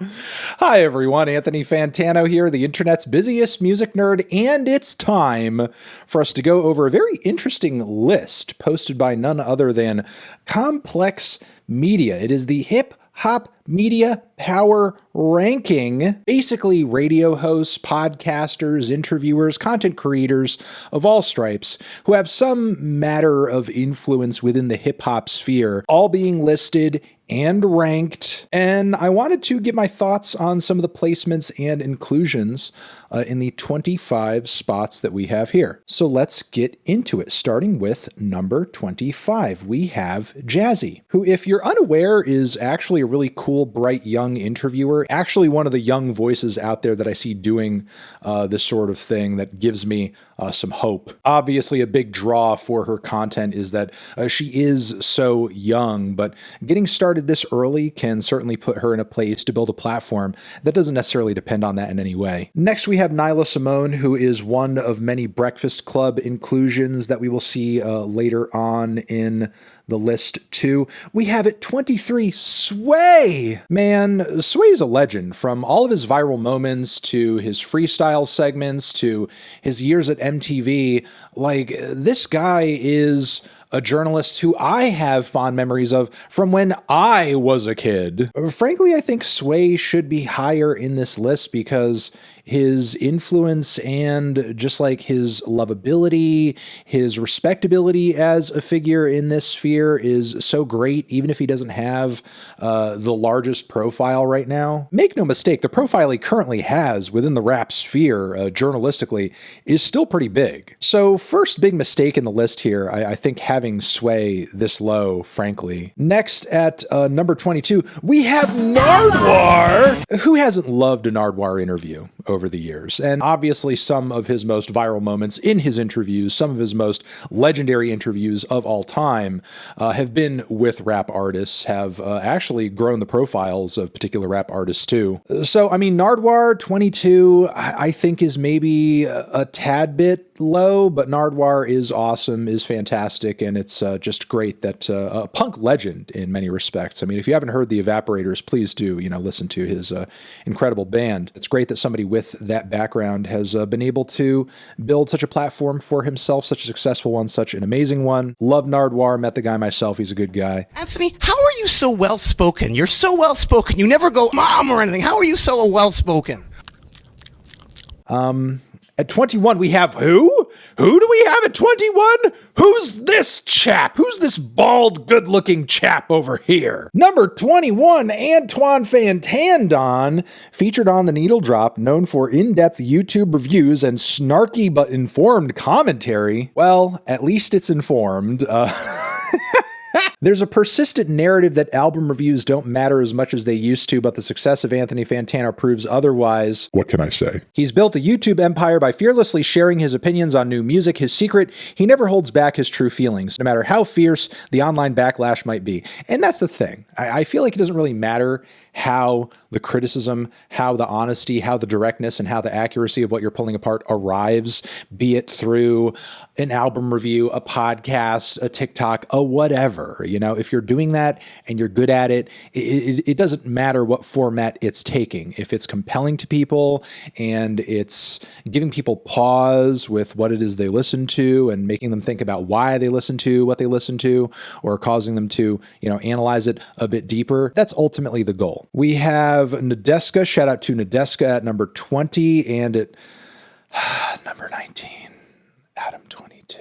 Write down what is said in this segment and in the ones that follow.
Hi everyone, Anthony Fantano here, the internet's busiest music nerd, and it's time for us to go over a very interesting list posted by none other than Complex Media. It is the Hip Hop Media Power Ranking. Basically, radio hosts, podcasters, interviewers, content creators of all stripes who have some matter of influence within the hip hop sphere, all being listed and ranked. And I wanted to get my thoughts on some of the placements and inclusions in the 25 spots that we have here. So let's get into it, starting with number 25. We have Jazzy, who, if you're unaware, is actually a really cool, bright, young interviewer. Actually, one of the young voices out there that I see doing this sort of thing that gives me some hope. Obviously, a big draw for her content is that she is so young, but getting started this early can certainly put her in a place to build a platform that doesn't necessarily depend on that in any way. Next, we have Nyla Simone, who is one of many Breakfast Club inclusions that we will see later on in the list too. We have at 23, Sway. Man, Sway's a legend. From all of his viral moments to his freestyle segments to his years at MTV, like, this guy is a journalist who I have fond memories of from when I was a kid. Frankly, I think Sway should be higher in this list because his influence and just like his lovability, his respectability as a figure in this sphere is so great, even if he doesn't have the largest profile right now. Make no mistake, the profile he currently has within the rap sphere, journalistically, is still pretty big. So first big mistake in the list here, I think having Sway this low, frankly. Next at number 22, we have Nardwuar. Who hasn't loved a Nardwuar interview over the years? And obviously some of his most viral moments in his interviews, some of his most legendary interviews of all time have been with rap artists, have actually grown the profiles of particular rap artists too. So, I mean, Nardwuar 22, I think is maybe a tad bit low, but Nardwuar is awesome, is fantastic, and it's just great that a punk legend in many respects. I mean, if you haven't heard the Evaporators, please do, listen to his incredible band. It's great that somebody with that background has been able to build such a platform for himself, such a successful one, such an amazing one. Love Nardwuar, met the guy myself, he's a good guy. Anthony, how are you so well-spoken? You're so well-spoken, you never go mom or anything. How are you so well-spoken? At 21, we have who? Who do we have at 21? Who's this chap? Who's this bald, good-looking chap over here? Number 21, Antoine Fantandon, featured on The Needle Drop, known for in-depth YouTube reviews and snarky but informed commentary. Well, at least it's informed. There's a persistent narrative that album reviews don't matter as much as they used to, but the success of Anthony Fantano proves otherwise. What can I say? He's built a YouTube empire by fearlessly sharing his opinions on new music. His secret, he never holds back his true feelings, no matter how fierce the online backlash might be. And that's the thing. I feel like it doesn't really matter how the criticism, how the honesty, how the directness, and how the accuracy of what you're pulling apart arrives, be it through an album review, a podcast, a TikTok, a whatever. If you're doing that and you're good at it, it doesn't matter what format it's taking. If it's compelling to people and it's giving people pause with what it is they listen to and making them think about why they listen to what they listen to, or causing them to, analyze it a bit deeper, that's ultimately the goal. We have Nadeska, shout out to Nadeska at number 20, and at number 19, Adam 22.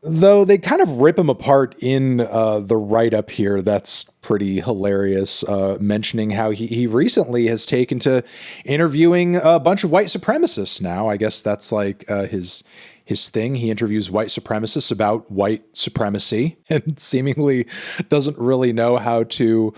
Though they kind of rip him apart in the write-up here, that's pretty hilarious, mentioning how he recently has taken to interviewing a bunch of white supremacists now. I guess that's like his thing. He interviews white supremacists about white supremacy and seemingly doesn't really know how to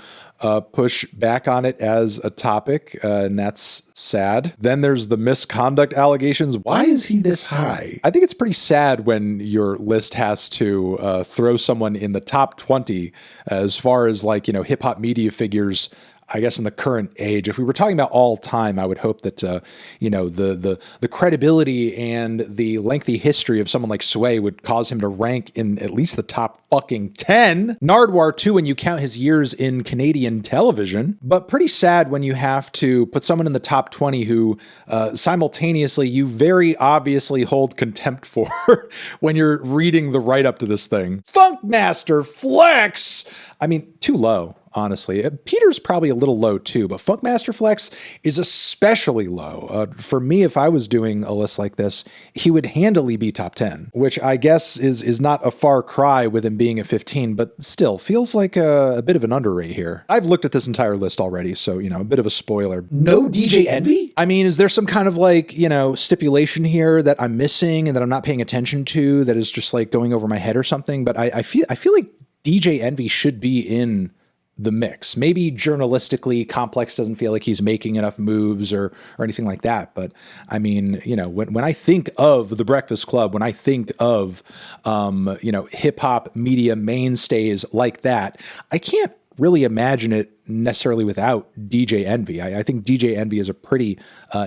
push back on it as a topic, and that's sad. Then there's the misconduct allegations. Why is he this high? I think it's pretty sad when your list has to throw someone in the top 20 as far as hip hop media figures I guess in the current age, if we were talking about all time, I would hope that the credibility and the lengthy history of someone like Sway would cause him to rank in at least the top fucking 10. Nardwuar too, when you count his years in Canadian television, but pretty sad when you have to put someone in the top 20 who simultaneously you very obviously hold contempt for when you're reading the write-up to this thing. Funkmaster Flex! I mean, too low. Honestly, Peter's probably a little low too, but Funkmaster Flex is especially low. For me, if I was doing a list like this, he would handily be top 10, which I guess is not a far cry with him being at 15, but still feels like a bit of an underrate here. I've looked at this entire list already, so, a bit of a spoiler. No DJ Envy? I mean, is there some kind of stipulation here that I'm missing and that I'm not paying attention to that is just like going over my head or something? But I feel like DJ Envy should be in the mix. Maybe journalistically, Complex doesn't feel like he's making enough moves or anything like that. But I mean, when I think of The Breakfast Club, when I think of, hip hop media mainstays like that, I can't really imagine it necessarily without DJ Envy. I think DJ Envy is a pretty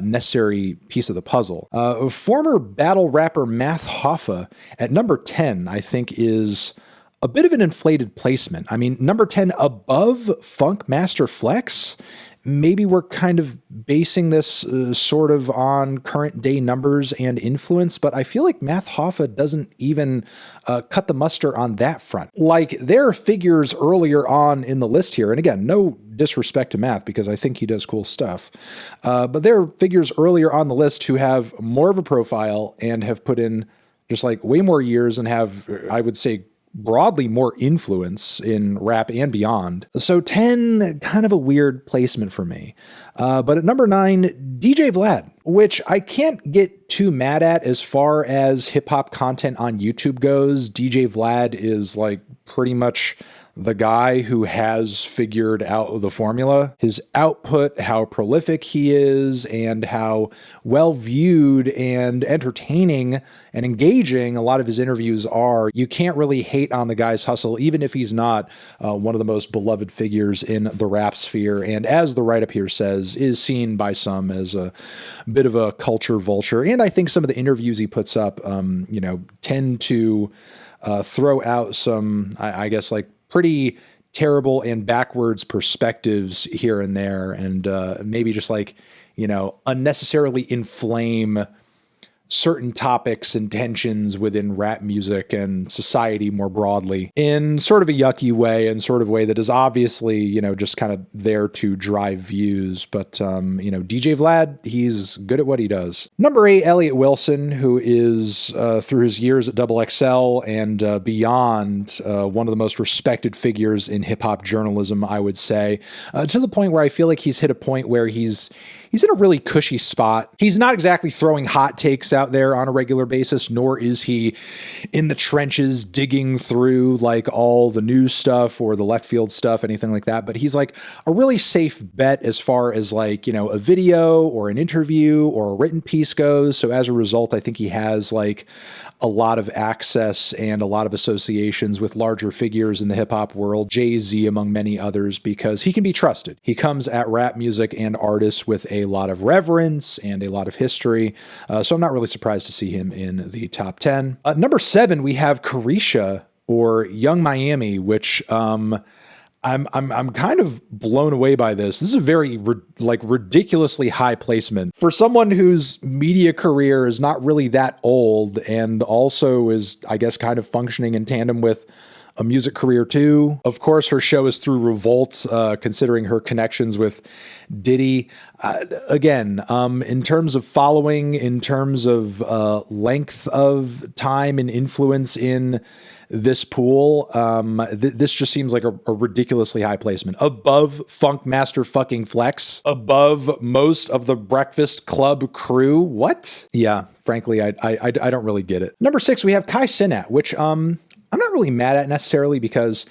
necessary piece of the puzzle. Former battle rapper Math Hoffa at number 10, I think is a bit of an inflated placement. I mean, number 10 above Funkmaster Flex. Maybe we're kind of basing this sort of on current day numbers and influence, but I feel like Math Hoffa doesn't even cut the muster on that front. Like, there are figures earlier on in the list here, and again, no disrespect to Math because I think he does cool stuff, but there are figures earlier on the list who have more of a profile and have put in just like way more years and have, I would say, broadly more influence in rap and beyond. So 10, kind of a weird placement for me. But at number 9, DJ Vlad, which I can't get too mad at as far as hip hop content on YouTube goes. DJ Vlad is like pretty much the guy who has figured out the formula. His output, how prolific he is, and how well viewed and entertaining and engaging a lot of his interviews are. You can't really hate on the guy's hustle, even if he's not one of the most beloved figures in the rap sphere. And as the write-up here says, is seen by some as a bit of a culture vulture. And I think some of the interviews he puts up, tend to throw out some, I guess, like pretty terrible and backwards perspectives here and there, and maybe just like, unnecessarily inflame certain topics and tensions within rap music and society more broadly in sort of a yucky way and sort of way that is obviously, just kind of there to drive views. But, DJ Vlad, he's good at what he does. Number 8, Elliott Wilson, who is, through his years at Double XL and beyond, one of the most respected figures in hip hop journalism, I would say, to the point where I feel like he's hit a point where he's in a really cushy spot. He's not exactly throwing hot takes out there on a regular basis, nor is he in the trenches digging through like all the news stuff or the left field stuff, anything like that. But he's like a really safe bet as far as like, a video or an interview or a written piece goes. So as a result, I think he has like a lot of access and a lot of associations with larger figures in the hip hop world, Jay-Z among many others, because he can be trusted. He comes at rap music and artists with a lot of reverence and a lot of history. So I'm not really surprised to see him in the top 10. Number 7, we have Carisha, or Young Miami, which I'm kind of blown away by this. This is a very ridiculously high placement for someone whose media career is not really that old and also is, I guess, kind of functioning in tandem with a music career too. Of course, her show is through Revolt, considering her connections with Diddy. Again, in terms of following, in terms of length of time and influence in this pool, this just seems like a ridiculously high placement. Above Funkmaster fucking Flex, above most of the Breakfast Club crew. What? Yeah, frankly, I don't really get it. Number 6, we have Kai Cenat, which I'm not really mad at necessarily because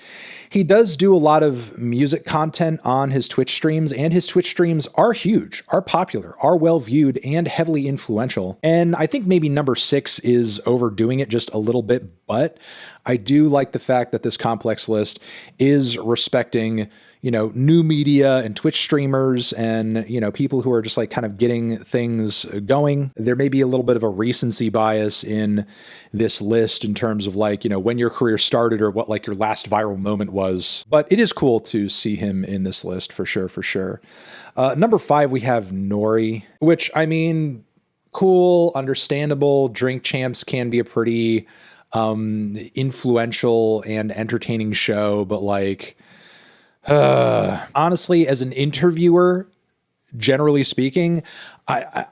he does do a lot of music content on his Twitch streams, and his Twitch streams are huge, are popular, are well viewed, and heavily influential. And I think maybe number 6 is overdoing it just a little bit, but I do like the fact that this complex list is respecting, new media and Twitch streamers and, people who are just like kind of getting things going. There may be a little bit of a recency bias in this list in terms of like, when your career started or what like your last viral moment was. But it is cool to see him in this list for sure, for sure. Number 5, we have Nori, which I mean, cool, understandable. Drink Champs can be a pretty influential and entertaining show, but like, honestly, as an interviewer, generally speaking, I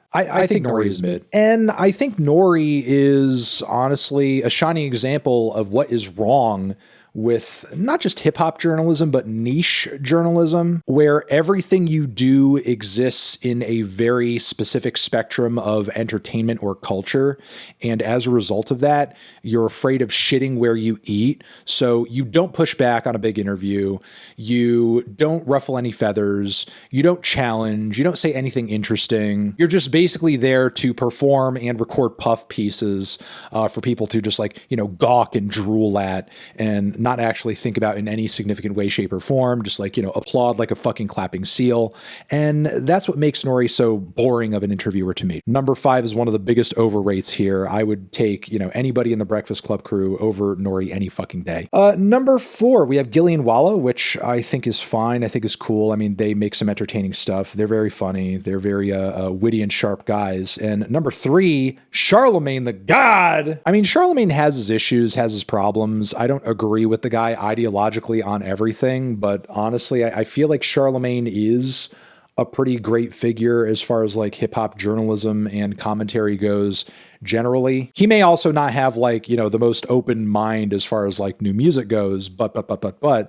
think Nori is mid. And I think Nori is honestly a shining example of what is wrong with not just hip hop journalism, but niche journalism, where everything you do exists in a very specific spectrum of entertainment or culture. And as a result of that, you're afraid of shitting where you eat. So you don't push back on a big interview. You don't ruffle any feathers. You don't challenge. You don't say anything interesting. You're just basically there to perform and record puff pieces for people to just like, gawk and drool at and not actually think about in any significant way, shape, or form, just like, applaud like a fucking clapping seal. And that's what makes Nori so boring of an interviewer to me. Number 5 is one of the biggest overrates here. I would take, anybody in the Breakfast Club crew over Nori any fucking day. Number 4, we have Gillian Wallo, which I think is fine. I think is cool. I mean, they make some entertaining stuff. They're very funny. They're very witty and sharp guys. And number 3, Charlemagne the God. I mean, Charlemagne has his issues, has his problems. I don't agree with the guy ideologically on everything, but honestly, I feel like Charlemagne is a pretty great figure as far as like hip hop journalism and commentary goes generally. He may also not have like, the most open mind as far as like new music goes, but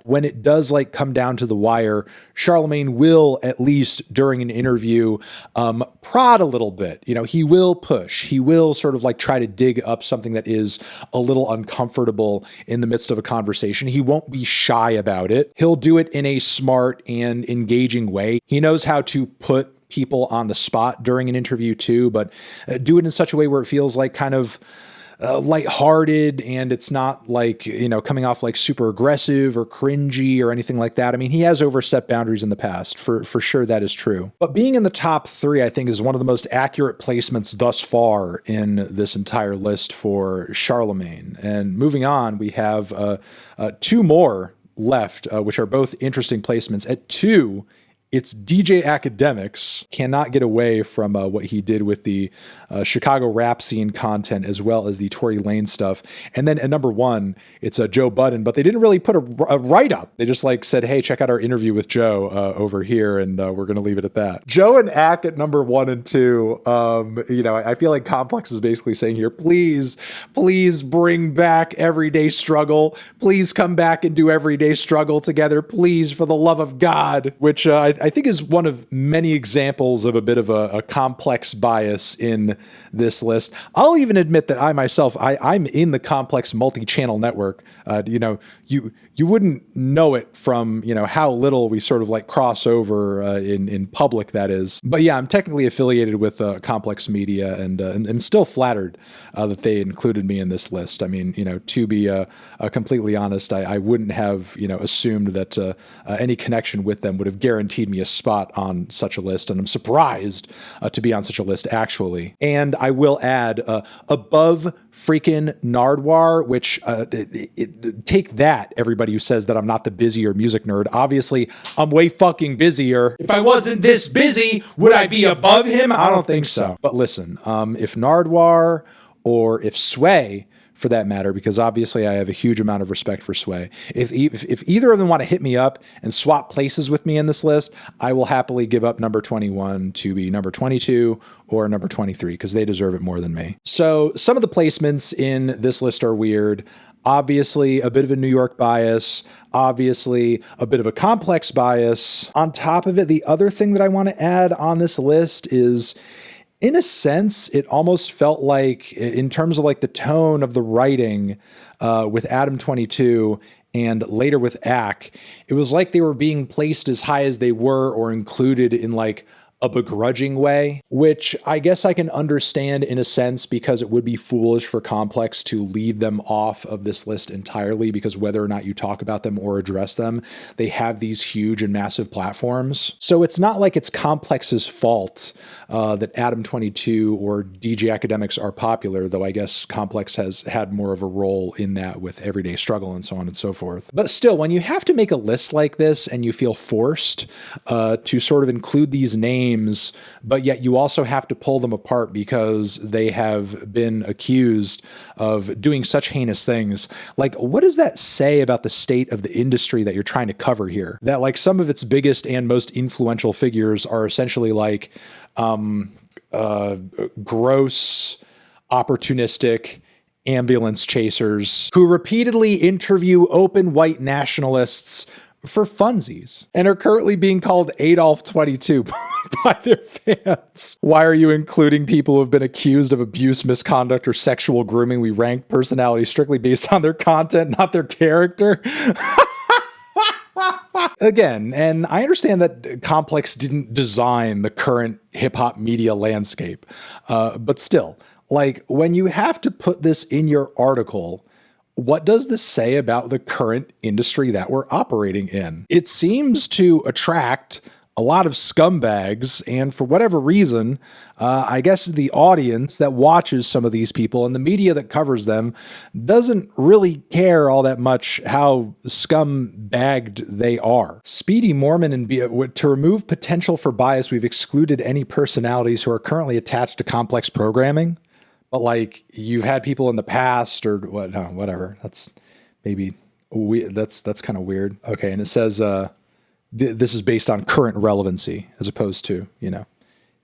when it does like come down to the wire, Charlemagne will, at least during an interview, prod a little bit. He will push. He will sort of like try to dig up something that is a little uncomfortable in the midst of a conversation. He won't be shy about it. He'll do it in a smart and engaging way. He knows how to put people on the spot during an interview too, but do it in such a way where it feels like kind of lighthearted, and it's not like, coming off like super aggressive or cringy or anything like that. I mean, he has overstepped boundaries in the past, for sure, that is true. But being in the top 3, I think, is one of the most accurate placements thus far in this entire list for Charlemagne. And moving on, we have 2 more left, which are both interesting placements. At 2, it's DJ Academics. Cannot get away from what he did with the Chicago rap scene content as well as the Tory Lanez stuff. And then at number 1, it's Joe Budden, but they didn't really put a write-up. They just like said, hey, check out our interview with Joe over here, and we're going to leave it at that. Joe and Ack at number 1 and 2. I feel like Complex is basically saying here, please bring back Everyday Struggle. Please come back and do Everyday Struggle together. Please, for the love of God, which I think is one of many examples of a bit of a complex bias in this list. I'll even admit that I myself, I'm in the Complex multi-channel network. You wouldn't know it from, how little we sort of like cross over in public, that is. But yeah, I'm technically affiliated with Complex Media, and I'm still flattered that they included me in this list. I mean, to be completely honest, I wouldn't have, assumed that any connection with them would have guaranteed me a spot on such a list. And I'm surprised to be on such a list, actually. And I will add, above freaking Nardwar, which take that, everybody who says that I'm not the busier music nerd. Obviously, I'm way fucking busier. If I wasn't this busy, would I be above him? I don't think so. But listen, if Nardwar or if Sway, for that matter, because obviously I have a huge amount of respect for Sway. If either of them want to hit me up and swap places with me in this list, I will happily give up number 21 to be number 22 or number 23, because they deserve it more than me. So some of the placements in this list are weird. Obviously, a bit of a New York bias. Obviously, a bit of a Complex bias. On top of it, the other thing that I want to add on this list is, in a sense, it almost felt like, in terms of like the tone of the writing with Adam 22 and later with Ack, it was like they were being placed as high as they were or included in like a begrudging way, which I guess I can understand in a sense because it would be foolish for Complex to leave them off of this list entirely, because whether or not you talk about them or address them, they have these huge and massive platforms. So it's not like it's Complex's fault that Adam 22 or DJ Academics are popular, though I guess Complex has had more of a role in that with Everyday Struggle and so on and so forth. But still, when you have to make a list like this and you feel forced to sort of include these names, but yet you also have to pull them apart because they have been accused of doing such heinous things, like what does that say about the state of the industry that you're trying to cover here? That like some of its biggest and most influential figures are essentially like gross, opportunistic ambulance chasers who repeatedly interview open white nationalists for funsies and are currently being called Adolf 22 by their fans. Why are you including people who have been accused of abuse, misconduct, or sexual grooming? We rank personalities strictly based on their content, not their character. Again, and I understand that Complex didn't design the current hip-hop media landscape, but still, like when you have to put this in your article, what does this say about the current industry that we're operating in? It seems to attract a lot of scumbags, and for whatever reason, I guess the audience that watches some of these people and the media that covers them doesn't really care all that much how scumbagged they are. Speedy Mormon and to remove potential for bias, we've excluded any personalities who are currently attached to Complex programming. But like you've had people in the past or what? No, whatever. That's maybe that's kind of weird. Okay, and it says this is based on current relevancy as opposed to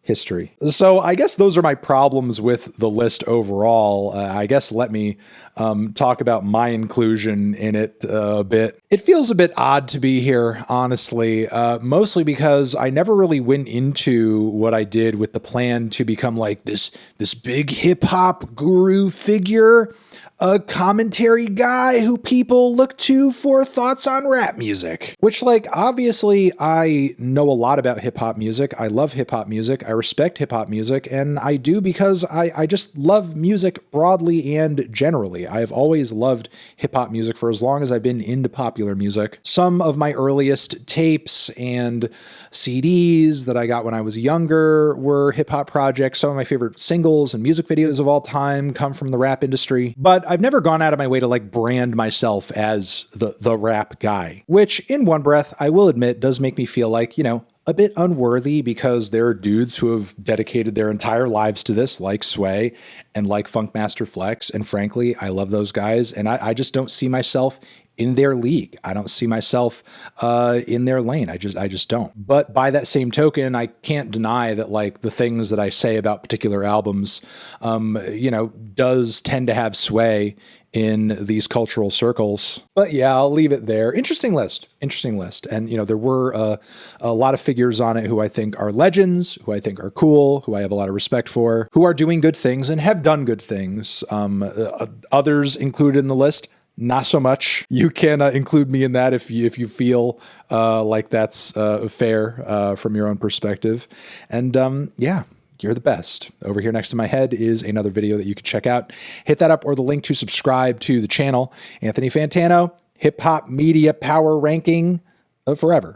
history. So I guess those are my problems with the list overall. I guess let me talk about my inclusion in it a bit. It feels a bit odd to be here, honestly, mostly because I never really went into what I did with the plan to become like this big hip hop guru figure, a commentary guy who people look to for thoughts on rap music, which like, obviously I know a lot about hip hop music. I love hip hop music. I respect hip hop music, and I do because I just love music broadly and generally. I've always loved hip hop music for as long as I've been into popular music. Some of my earliest tapes and CDs that I got when I was younger were hip hop projects. Some of my favorite singles and music videos of all time come from the rap industry, but I've never gone out of my way to like brand myself as the rap guy, which in one breath, I will admit, does make me feel like, a bit unworthy, because there are dudes who have dedicated their entire lives to this, like Sway and like Funkmaster Flex. And frankly, I love those guys, and I just don't see myself in their league. I don't see myself in their lane. I just don't. But by that same token, I can't deny that like the things that I say about particular albums, does tend to have sway in these cultural circles. But yeah, I'll leave it there. Interesting list. And, there were a lot of figures on it who I think are legends, who I think are cool, who I have a lot of respect for, who are doing good things and have done good things. Others included in the list, not so much. You can include me in that if you feel like that's fair from your own perspective. And yeah, you're the best. Over here next to my head is another video that you can check out. Hit that up, or the link to subscribe to the channel. Anthony Fantano, Hip Hop Media Power Ranking forever.